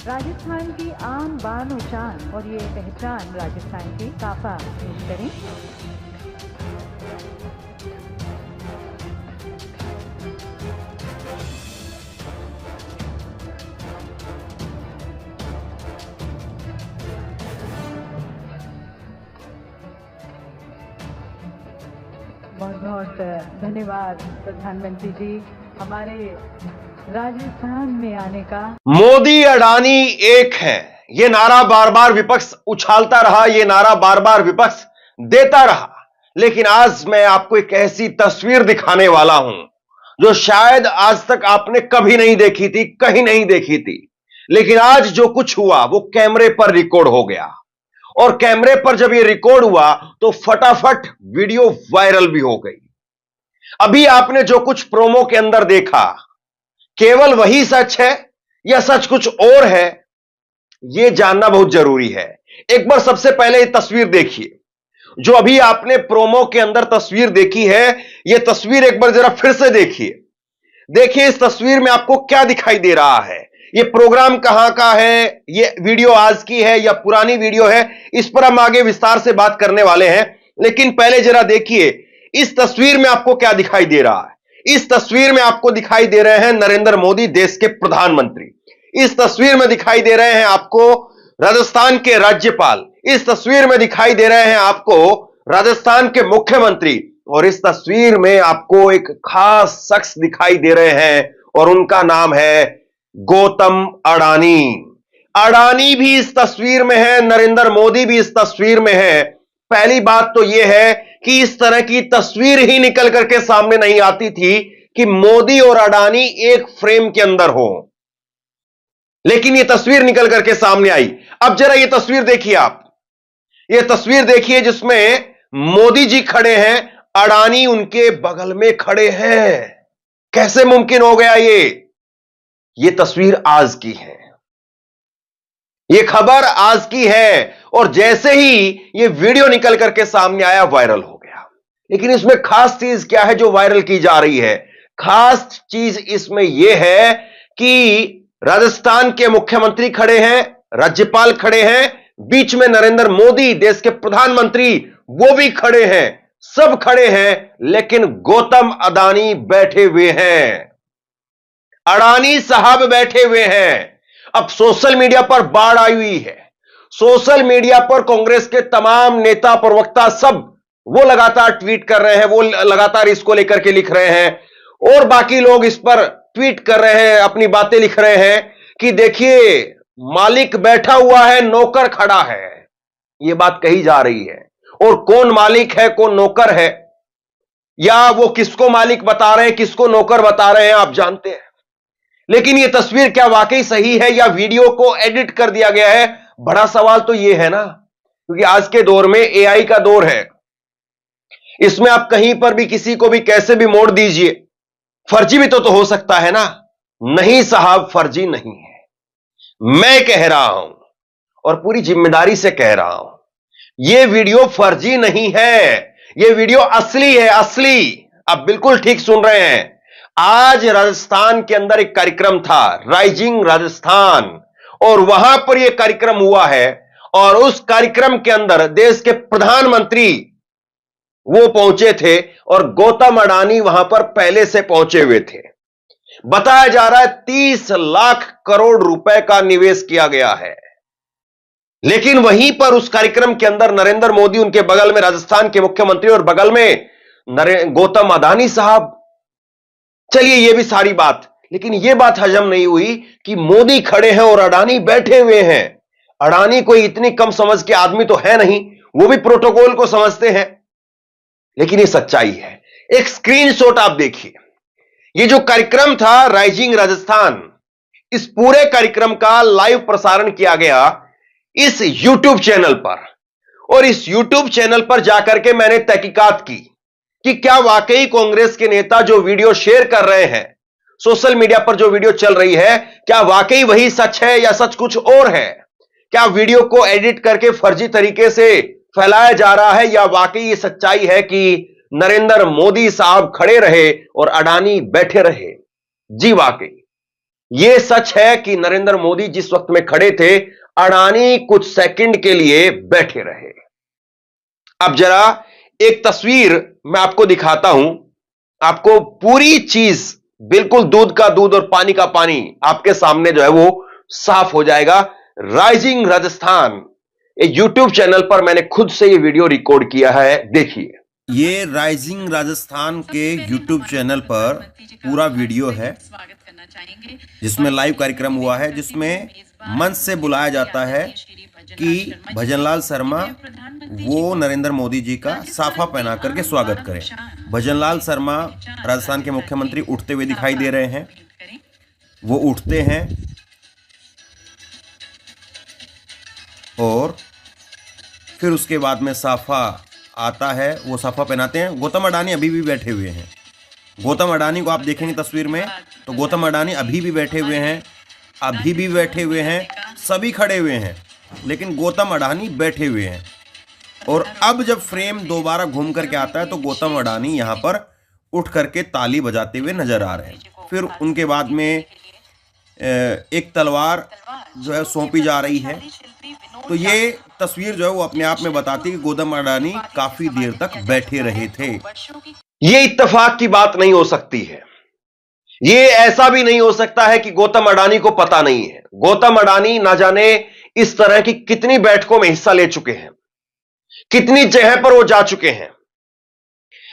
राजस्थान की आन बान और शान और ये पहचान राजस्थान की काफा पेश करें। बहुत बहुत धन्यवाद प्रधानमंत्री जी हमारे राजस्थान में आने का। मोदी अडानी एक है, ये नारा बार बार विपक्ष उछालता रहा, ये नारा बार बार विपक्ष देता रहा। लेकिन आज मैं आपको एक ऐसी तस्वीर दिखाने वाला हूं जो शायद आज तक आपने कभी नहीं देखी थी, कहीं नहीं देखी थी। लेकिन आज जो कुछ हुआ वो कैमरे पर रिकॉर्ड हो गया, और कैमरे पर जब ये रिकॉर्ड हुआ तो फटाफट वीडियो वायरल भी हो गई। अभी आपने जो कुछ प्रोमो के अंदर देखा, केवल वही सच है या सच कुछ और है, यह जानना बहुत जरूरी है। एक बार सबसे पहले ये तस्वीर देखिए, जो अभी आपने प्रोमो के अंदर तस्वीर देखी है, यह तस्वीर एक बार जरा फिर से देखिए। देखिए इस तस्वीर में आपको क्या दिखाई दे रहा है। यह प्रोग्राम कहां का है, यह वीडियो आज की है या पुरानी वीडियो है, इस पर हम आगे विस्तार से बात करने वाले हैं। लेकिन पहले जरा देखिए इस तस्वीर में आपको क्या दिखाई दे रहा है। इस तस्वीर में आपको दिखाई दे रहे हैं नरेंद्र मोदी, देश के प्रधानमंत्री। इस तस्वीर में दिखाई दे रहे हैं आपको राजस्थान के राज्यपाल। इस तस्वीर में दिखाई दे रहे हैं आपको राजस्थान के मुख्यमंत्री, और इस तस्वीर में आपको एक खास शख्स दिखाई दे रहे हैं और उनका नाम है गौतम अडानी। अडानी भी इस तस्वीर में है, नरेंद्र मोदी भी इस तस्वीर में है। पहली बात तो यह है कि इस तरह की तस्वीर ही निकल करके सामने नहीं आती थी कि मोदी और अडानी एक फ्रेम के अंदर हो, लेकिन यह तस्वीर निकल करके सामने आई। अब जरा यह तस्वीर देखिए, आप यह तस्वीर देखिए जिसमें मोदी जी खड़े हैं, अडानी उनके बगल में खड़े हैं। कैसे मुमकिन हो गया यह तस्वीर आज की है, यह खबर आज की है, और जैसे ही यह वीडियो निकल करके सामने आया वायरल हो गया। लेकिन इसमें खास चीज क्या है जो वायरल की जा रही है? खास चीज इसमें यह है कि राजस्थान के मुख्यमंत्री खड़े हैं, राज्यपाल खड़े हैं, बीच में नरेंद्र मोदी देश के प्रधानमंत्री वो भी खड़े हैं, सब खड़े हैं, लेकिन गौतम अडानी बैठे हुए हैं। अडानी साहब बैठे हुए हैं। अब सोशल मीडिया पर बाढ़ आई हुई है। सोशल मीडिया पर कांग्रेस के तमाम नेता प्रवक्ता सब वो लगातार ट्वीट कर रहे हैं, वो लगातार इसको लेकर के लिख रहे हैं, और बाकी लोग इस पर ट्वीट कर रहे हैं, अपनी बातें लिख रहे हैं कि देखिए मालिक बैठा हुआ है, नौकर खड़ा है। यह बात कही जा रही है, और कौन मालिक है कौन नौकर है, या वो किसको मालिक बता रहे हैं किसको नौकर बता रहे हैं, आप जानते हैं। लेकिन यह तस्वीर क्या वाकई सही है या वीडियो को एडिट कर दिया गया है? बड़ा सवाल तो यह है ना, क्योंकि आज के दौर में एआई का दौर है। इसमें आप कहीं पर भी किसी को भी कैसे भी मोड़ दीजिए, फर्जी भी तो हो सकता है ना। नहीं साहब, फर्जी नहीं है। मैं कह रहा हूं और पूरी जिम्मेदारी से कह रहा हूं, यह वीडियो फर्जी नहीं है, यह वीडियो असली है, असली। आप बिल्कुल ठीक सुन रहे हैं। आज राजस्थान के अंदर एक कार्यक्रम था, राइजिंग राजस्थान, और वहां पर यह कार्यक्रम हुआ है, और उस कार्यक्रम के अंदर देश के प्रधानमंत्री वो पहुंचे थे, और गौतम अडानी वहां पर पहले से पहुंचे हुए थे। बताया जा रहा है 30 लाख करोड़ रुपए का निवेश किया गया है। लेकिन वहीं पर उस कार्यक्रम के अंदर नरेंद्र मोदी, उनके बगल में राजस्थान के मुख्यमंत्री, और बगल में गौतम अडानी साहब। चलिए ये भी सारी बात, लेकिन यह बात हजम नहीं हुई कि मोदी खड़े हैं और अडानी बैठे हुए हैं। अडानी कोई इतनी कम समझ के आदमी तो है नहीं, वो भी प्रोटोकॉल को समझते हैं। लेकिन यह सच्चाई है। एक स्क्रीनशॉट आप देखिए, यह जो कार्यक्रम था राइजिंग राजस्थान, इस पूरे कार्यक्रम का लाइव प्रसारण किया गया इस YouTube चैनल पर, और इस YouTube चैनल पर जाकर के मैंने तहकीकात की कि क्या वाकई कांग्रेस के नेता जो वीडियो शेयर कर रहे हैं, सोशल मीडिया पर जो वीडियो चल रही है, क्या वाकई वही सच है या सच कुछ और है? क्या वीडियो को एडिट करके फर्जी तरीके से फैलाया जा रहा है, या वाकई ये सच्चाई है कि नरेंद्र मोदी साहब खड़े रहे और अडानी बैठे रहे? जी वाकई यह सच है कि नरेंद्र मोदी जिस वक्त में खड़े थे, अडानी कुछ सेकंड के लिए बैठे रहे। अब जरा एक तस्वीर मैं आपको दिखाता हूं, आपको पूरी चीज बिल्कुल दूध का दूध और पानी का पानी आपके सामने जो है वो साफ हो जाएगा। राइजिंग राजस्थान एक यूट्यूब चैनल पर मैंने खुद से ये वीडियो रिकॉर्ड किया है, देखिए। ये राइजिंग राजस्थान के यूट्यूब चैनल पर पूरा वीडियो है जिसमें लाइव कार्यक्रम हुआ है, जिसमें मंच से बुलाया जाता है कि भजनलाल शर्मा वो नरेंद्र मोदी जी का साफा पहना करके स्वागत करें। भजनलाल शर्मा राजस्थान के मुख्यमंत्री उठते हुए दिखाई दे रहे हैं। वो उठते हैं और फिर उसके बाद में साफा आता है, वो साफा पहनाते हैं। गौतम अडानी अभी भी बैठे हुए हैं। गौतम अडानी को आप देखेंगे तस्वीर में तो गौतम अडानी अभी भी बैठे हुए हैं, अभी भी बैठे हुए हैं, सभी खड़े हुए हैं, लेकिन गौतम अडानी बैठे हुए हैं। और अब जब फ्रेम दोबारा घूम करके आता है तो गौतम अडानी यहाँ पर उठ करके ताली बजाते हुए नजर आ रहे हैं। फिर उनके बाद में एक तलवार जो है सौंपी जा रही है। तो ये तस्वीर जो है वो अपने आप में बताती है कि गौतम अडानी काफी देर तक बैठे रहे थे। ये इत्तेफाक की बात नहीं हो सकती है। ये ऐसा भी नहीं हो सकता है कि गौतम अडानी को पता नहीं है। गौतम अडानी ना जाने इस तरह की कितनी बैठकों में हिस्सा ले चुके हैं, कितनी जगह पर वो जा चुके हैं,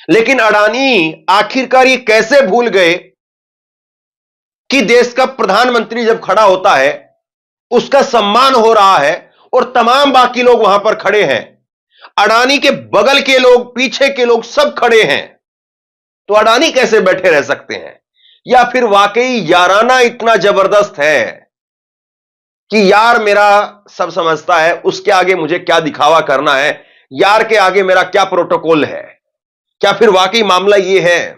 लेकिन अडानी आखिरकार ये कैसे भूल गए कि देश का प्रधानमंत्री जब खड़ा होता है उसका सम्मान हो रहा है और तमाम बाकी लोग वहां पर खड़े हैं, अडानी के बगल के लोग, पीछे के लोग सब खड़े हैं, तो अडानी कैसे बैठे रह सकते हैं? या फिर वाकई याराना इतना जबरदस्त है कि यार मेरा सब समझता है, उसके आगे मुझे क्या दिखावा करना है, यार के आगे मेरा क्या प्रोटोकॉल है? क्या फिर वाकई मामला यह है?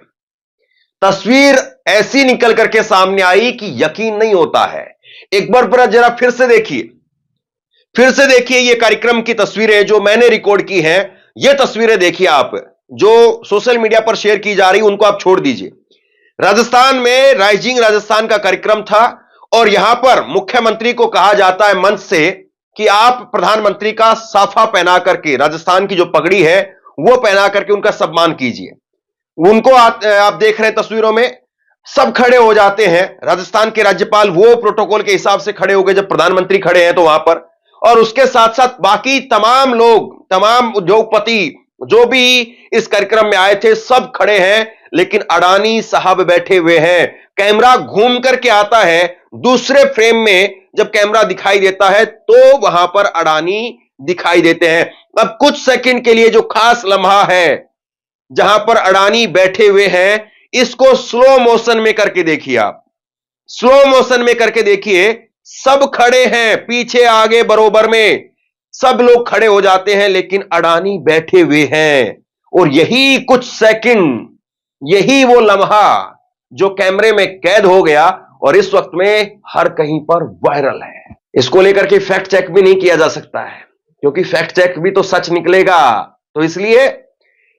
तस्वीर ऐसी निकल करके सामने आई कि यकीन नहीं होता है। एक बार जरा फिर से देखिए ये कार्यक्रम की तस्वीरें जो मैंने रिकॉर्ड की हैं। ये तस्वीरें देखिए आप, जो सोशल मीडिया पर शेयर की जा रही उनको आप छोड़ दीजिए। राजस्थान में राइजिंग राजस्थान का कार्यक्रम था और यहां पर मुख्यमंत्री को कहा जाता है मंच से कि आप प्रधानमंत्री का साफा पहना करके, राजस्थान की जो पगड़ी है वो पहना करके उनका सम्मान कीजिए। उनको आप देख रहे हैं तस्वीरों में, सब खड़े हो जाते हैं। राजस्थान के राज्यपाल वो प्रोटोकॉल के हिसाब से खड़े हो गए जब प्रधानमंत्री खड़े हैं तो वहां पर, और उसके साथ साथ बाकी तमाम लोग, तमाम उद्योगपति जो भी इस कार्यक्रम में आए थे सब खड़े हैं, लेकिन अडानी साहब बैठे हुए हैं। कैमरा घूम करके आता है, दूसरे फ्रेम में जब कैमरा दिखाई देता है तो वहां पर अडानी दिखाई देते हैं। अब कुछ सेकंड के लिए जो खास लम्हा है जहां पर अडानी बैठे हुए हैं, इसको स्लो मोशन में करके देखिए आप, स्लो मोशन में करके देखिए। सब खड़े हैं, पीछे आगे बरोबर में सब लोग खड़े हो जाते हैं, लेकिन अडानी बैठे हुए हैं। और यही कुछ सेकंड, यही वो लम्हा जो कैमरे में कैद हो गया और इस वक्त में हर कहीं पर वायरल है। इसको लेकर के फैक्ट चेक भी नहीं किया जा सकता है, क्योंकि फैक्ट चेक भी तो सच निकलेगा, तो इसलिए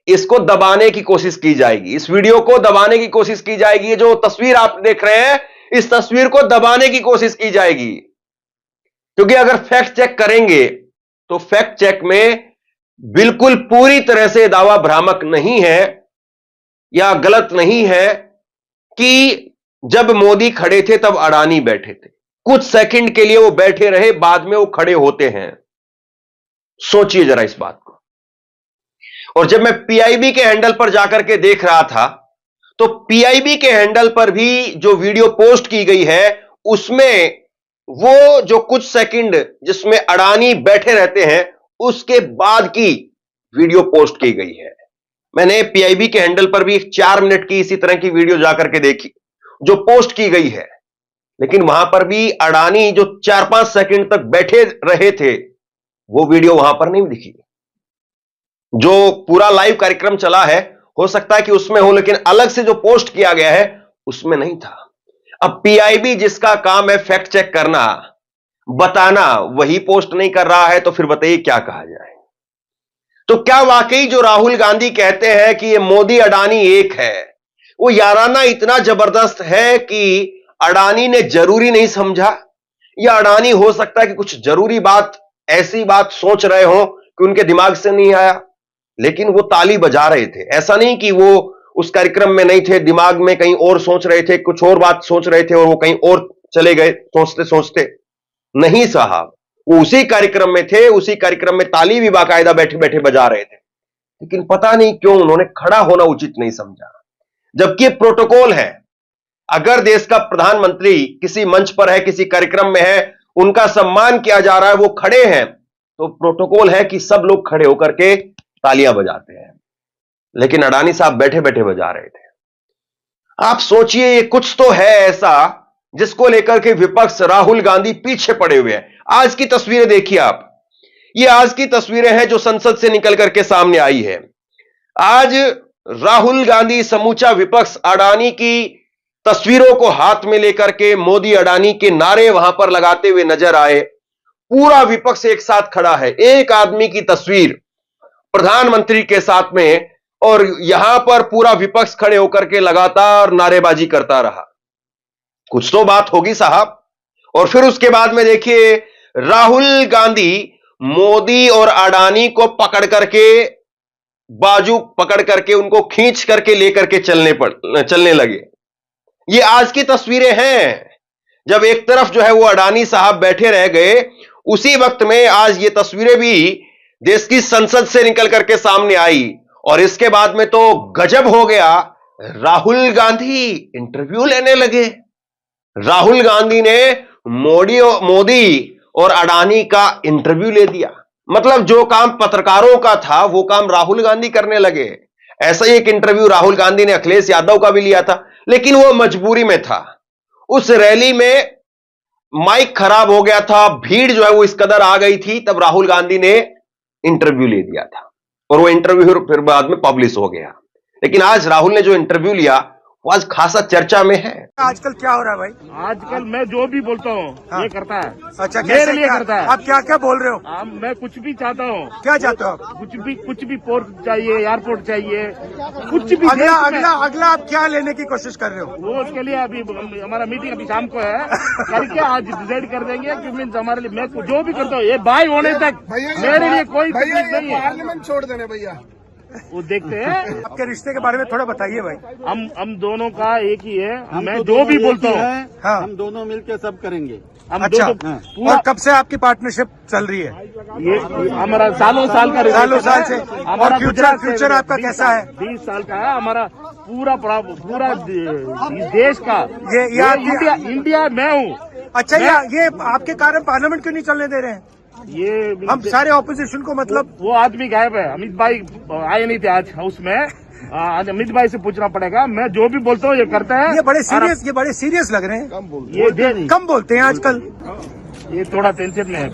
इसको दबाने की कोशिश की जाएगी, इस वीडियो को दबाने की कोशिश की जाएगी। ये जो तस्वीर आप देख रहे हैं, इस तस्वीर को दबाने की कोशिश की जाएगी, क्योंकि अगर फैक्ट चेक करेंगे तो फैक्ट चेक में बिल्कुल पूरी तरह से दावा भ्रामक नहीं है या गलत नहीं है कि जब मोदी खड़े थे तब अडानी बैठे थे। कुछ सेकंड के लिए वो बैठे रहे, बाद में वो खड़े होते हैं। सोचिए जरा इस बात को। और जब मैं पीआईबी के हैंडल पर जाकर के देख रहा था तो पीआईबी के हैंडल पर भी जो वीडियो पोस्ट की गई है उसमें वो जो कुछ सेकंड जिसमें अडानी बैठे रहते हैं उसके बाद की वीडियो पोस्ट की गई है। मैंने पीआईबी के हैंडल पर भी 4 मिनट की इसी तरह की वीडियो जाकर के देखी जो पोस्ट की गई है, लेकिन वहां पर भी अडानी जो 4-5 सेकंड तक बैठे रहे थे वो वीडियो वहां पर नहीं दिखी। जो पूरा लाइव कार्यक्रम चला है हो सकता है कि उसमें हो, लेकिन अलग से जो पोस्ट किया गया है उसमें नहीं था। अब पीआईबी जिसका काम है फैक्ट चेक करना, बताना, वही पोस्ट नहीं कर रहा है तो फिर बताइए क्या कहा जाए। तो क्या वाकई जो राहुल गांधी कहते हैं कि ये मोदी अडानी एक है, वो याराना इतना जबरदस्त है कि अडानी ने जरूरी नहीं समझा, या अडानी हो सकता है कि कुछ जरूरी बात, ऐसी बात सोच रहे हो कि उनके दिमाग से नहीं आया, लेकिन वो ताली बजा रहे थे। ऐसा नहीं कि वो उस कार्यक्रम में नहीं थे, दिमाग में कहीं और सोच रहे थे, कुछ और बात सोच रहे थे और वो कहीं और चले गए सोचते सोचते। नहीं साहब, वो उसी कार्यक्रम में थे, उसी कार्यक्रम में ताली भी बाकायदा बैठे बैठे बजा रहे थे, लेकिन पता नहीं क्यों उन्होंने खड़ा होना उचित नहीं समझा। जबकि प्रोटोकॉल है, अगर देश का प्रधानमंत्री किसी मंच पर है, किसी कार्यक्रम में है, उनका सम्मान किया जा रहा है, वो खड़े हैं, तो प्रोटोकॉल है कि सब लोग खड़े होकर के तालियां बजाते हैं, लेकिन अडानी साहब बैठे बैठे बजा रहे थे। आप सोचिए, ये कुछ तो है ऐसा जिसको लेकर के विपक्ष राहुल गांधी पीछे पड़े हुए हैं। आज की तस्वीरें देखिए आप, ये आज की तस्वीरें हैं जो संसद से निकल करके सामने आई है। आज राहुल गांधी, समूचा विपक्ष अडानी की तस्वीरों को हाथ में लेकर के मोदी अडानी के नारे वहां पर लगाते हुए नजर आए। पूरा विपक्ष एक साथ खड़ा है, एक आदमी की तस्वीर प्रधानमंत्री के साथ में, और यहां पर पूरा विपक्ष खड़े होकर के लगातार नारेबाजी करता रहा। कुछ तो बात होगी साहब। और फिर उसके बाद में देखिए, राहुल गांधी मोदी और अडानी को पकड़ करके, बाजू पकड़ करके, उनको खींच करके लेकर के चलने लगे। ये आज की तस्वीरें हैं। जब एक तरफ जो है वो अडानी साहब बैठे रह गए, उसी वक्त में आज ये तस्वीरें भी देश की संसद से निकल करके सामने आई। और इसके बाद में तो गजब हो गया, राहुल गांधी इंटरव्यू लेने लगे। राहुल गांधी ने मोदी और अडानी का इंटरव्यू ले दिया। मतलब जो काम पत्रकारों का था वो काम राहुल गांधी करने लगे। ऐसा ही एक इंटरव्यू राहुल गांधी ने अखिलेश यादव का भी लिया था, लेकिन वो मजबूरी में था। उस रैली में माइक खराब हो गया था, भीड़ जो है वो इस कदर आ गई थी, तब राहुल गांधी ने इंटरव्यू ले दिया था और वो इंटरव्यू फिर बाद में पब्लिश हो गया। लेकिन आज राहुल ने जो इंटरव्यू लिया वो आज खासा चर्चा में है। आजकल क्या हो रहा है भाई? आजकल मैं जो भी बोलता हूँ ये करता है। अच्छा, मेरे लिए करता है। आप क्या क्या बोल रहे हो? मैं कुछ भी चाहता हूँ। क्या चाहते हो आप? कुछ भी पोर्ट चाहिए, एयरपोर्ट चाहिए, कुछ भी। अगला आप क्या लेने की कोशिश कर रहे हो? वो उसके लिए अभी हमारा मीटिंग अभी शाम को है, करके आज डिसाइड कर देंगे कि मीन्स हमारे लिए मैं जो भी करता हूँ ये भाई होने तक मेरे लिए कोई तकलीफ नहीं है। पार्लियामेंट छोड़ देने भैया, वो देखते हैं। आपके रिश्ते के बारे में थोड़ा बताइए भाई। हम दोनों का एक ही है। मैं जो भी बोलता हूँ हाँ, हम दोनों मिलकर सब करेंगे। हम अच्छा, पूरा और कब से आपकी पार्टनरशिप चल रही है? ये हमारा सालों साल का सालों साल से। हमारा और फ्यूचर आपका कैसा है? 20 साल का है हमारा। पूरा इस देश का ये इंडिया मैं हूँ। अच्छा, ये आपके कारण पार्लियामेंट क्यों नहीं चलने दे रहे हैं? ये हम सारे ऑपोजिशन को, मतलब वो आदमी गायब है। अमित भाई आए नहीं थे आज हाउस में। आज अमित भाई से पूछना पड़ेगा। मैं जो भी बोलता हूँ ये करता है। ये बड़े सीरियस लग रहे हैं। ये कम बोलते हैं आजकल। ये थोड़ा टेंशन में है।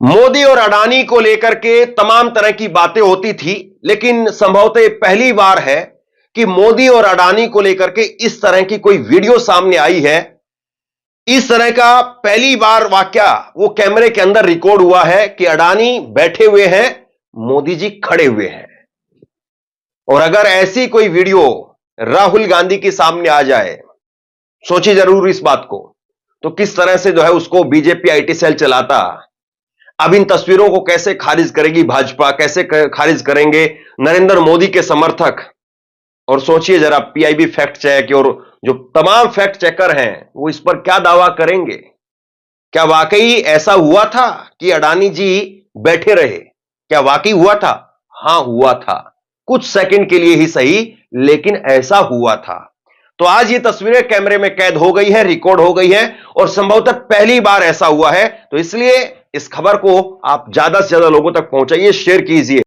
मोदी और अडानी को लेकर के तमाम तरह की बातें होती थी, लेकिन संभवतः पहली बार है कि मोदी और अडानी को लेकर के इस तरह की कोई वीडियो सामने आई है। इस तरह का पहली बार वाकया वो कैमरे के अंदर रिकॉर्ड हुआ है कि अडानी बैठे हुए हैं, मोदी जी खड़े हुए हैं। और अगर ऐसी कोई वीडियो राहुल गांधी के सामने आ जाए, सोचिए जरूर इस बात को, तो किस तरह से जो है उसको बीजेपी आईटी सेल चलाता। अब इन तस्वीरों को कैसे खारिज करेगी भाजपा, कैसे खारिज करेंगे नरेंद्र मोदी के समर्थक। और सोचिए जरा, पीआईबी फैक्ट चेक और जो तमाम फैक्ट चेकर हैं वो इस पर क्या दावा करेंगे। क्या वाकई ऐसा हुआ था कि अडानी जी बैठे रहे? क्या वाकई हुआ था? हां, हुआ था, कुछ सेकंड के लिए ही सही, लेकिन ऐसा हुआ था। तो आज ये तस्वीरें कैमरे में कैद हो गई है, रिकॉर्ड हो गई है, और संभवतः पहली बार ऐसा हुआ है। तो इसलिए इस खबर को आप ज्यादा से ज्यादा लोगों तक पहुंचाइए, शेयर कीजिए।